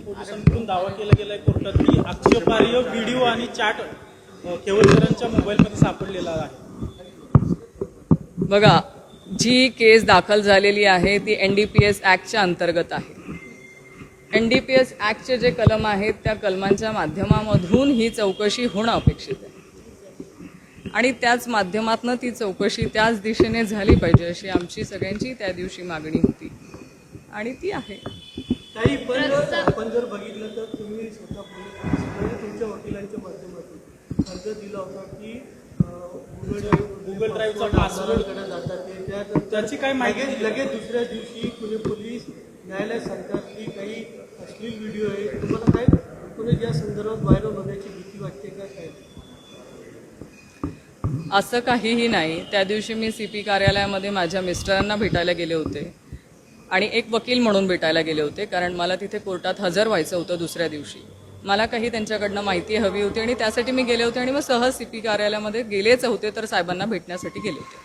पोलिसांकडून दावा केला गेलाय कोर्टात की आक्षेपार्ह व्हिडिओ आणि चॅट केवलकरांच्या मोबाईलमध्ये सापडलेला आहे. बघा, जी केस दाखल झालेली आहे ती NDPS ॲक्टच्या अंतर्गत आहे. NDPS ॲक्टचे जे कलम आहेत त्या कलमांच्या माध्यमामधून ही चौकशी होणं अपेक्षित आहे आणि त्याच माध्यमातून ती चौकशी त्याच दिशेने झाली पाहिजे अशी आमची सगळ्यांची त्या दिवशी मागणी होती आणि ती आहे. काही पण जर बघितलं तर तुम्ही स्वतः तुमच्या वकिलांच्या माध्यमातून अर्ज दिला होता की गुगल ड्राईव्हचा पासवर्ड जातात त्याची काय माहिती लगेच दुसऱ्या दिवशी पुणे पोलीस न्यायालयात सांगतात की काही अश्लील व्हिडिओ आहे. तुम्हाला काय पुणे या संदर्भात व्हायरल होण्याची भीती वाटते का काय? असं काहीही नाही. त्या दिवशी मी CP कार्यालयामध्ये माझ्या मिस्टरांना भेटायला गेले होते आणि एक वकील म्हणून भेटायला गेले होते कारण मला तिथे कोर्टात हजर व्हायचं होतं दुसऱ्या दिवशी. मला काही त्यांच्याकडनं माहिती हवी होती आणि त्यासाठी मी गेले होते आणि मग सहज CP कार्यालयामध्ये गेलेच होते तर साहेबांना भेटण्यासाठी गेले होते.